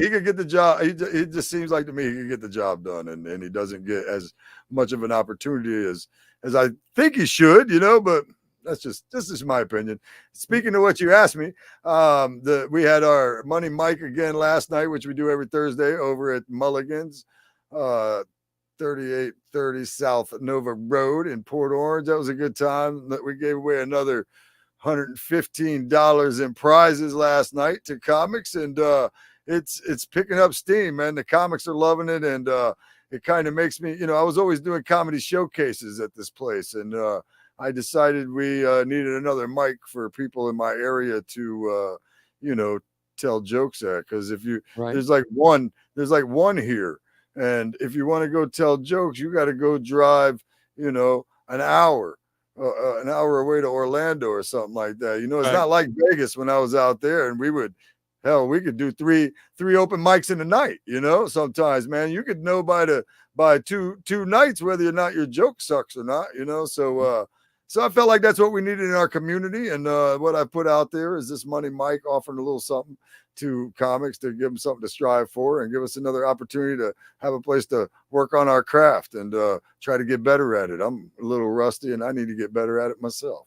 could get the job. He just seems like to me he could get the job done, and he doesn't get as much of an opportunity as I think he should, but that's just my opinion. Speaking of what you asked me, we had our Money Mike again last night, which we do every Thursday over at Mulligan's, 3830 South Nova Road in Port Orange. That was a good time. We gave away another $115 in prizes last night to comics, and it's picking up steam, man. The comics are loving it, and it kind of makes me, I was always doing comedy showcases at this place, and I decided we needed another mic for people in my area to, tell jokes at. Because if you there's like one here, and if you want to go tell jokes, you got to go drive, an hour away to Orlando or something like that. It's not like Vegas when I was out there, and we could do three open mics in a night. Sometimes, man, you could know by two nights whether or not your joke sucks or not. So I felt like that's what we needed in our community, and what I put out there is this Money Mike offering a little something to comics to give them something to strive for and give us another opportunity to have a place to work on our craft and try to get better at it. I'm a little rusty, and I need to get better at it myself.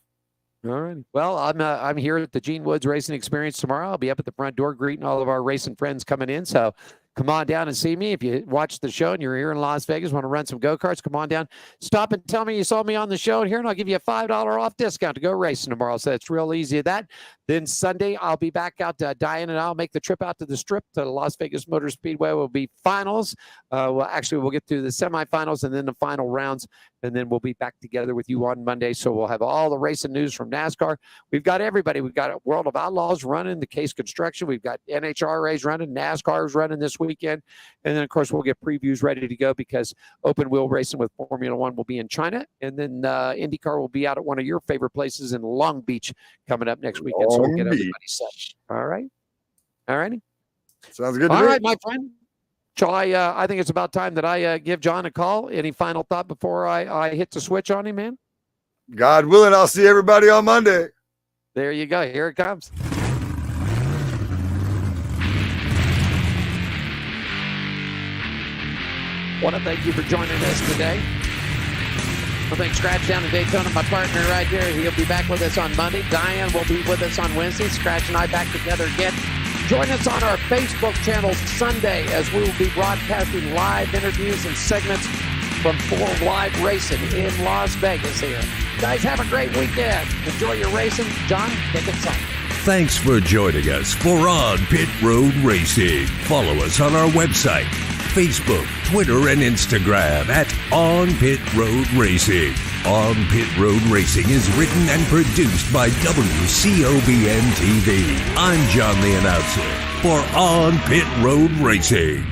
All right. Well, I'm here at the Gene Woods Racing Experience tomorrow. I'll be up at the front door greeting all of our racing friends coming in. So come on down and see me. If you watch the show and you're here in Las Vegas, want to run some go-karts, come on down. Stop and tell me you saw me on the show here, and I'll give you a $5 off discount to go racing tomorrow. So it's real easy at that. Then Sunday, I'll be back out. Diane and I'll make the trip out to the Strip to the Las Vegas Motor Speedway. Will be finals. We'll get through the semifinals and then the final rounds, and then we'll be back together with you on Monday. So we'll have all the racing news from NASCAR. We've got everybody. We've got World of Outlaws running, the Case Construction. We've got NHRA's running, NASCAR's running this weekend. And then, of course, we'll get previews ready to go because open wheel racing with Formula One will be in China. And then IndyCar will be out at one of your favorite places in Long Beach coming up next weekend. So we'll get everybody set. All right. All righty. Sounds good to me. me. All right, my friend. Shall I think it's about time that I give John a call. Any final thought before I hit the switch on him, man? God willing, I'll see everybody on Monday. There you go. Here it comes. Want to thank you for joining us today. I thank Scratch down in Daytona, my partner right here. He'll be back with us on Monday. Diane will be with us on Wednesday. Scratch and I back together again. Join us on our Facebook channel Sunday as we will be broadcasting live interviews and segments from Ford Live Racing in Las Vegas here. Guys, have a great weekend. Enjoy your racing. John, take it home. Thanks for joining us for On Pit Road Racing. Follow us on our website, Facebook, Twitter, and Instagram at On Pit Road Racing. On Pit Road Racing is written and produced by WCOBN TV. I'm John the Announcer for On Pit Road Racing.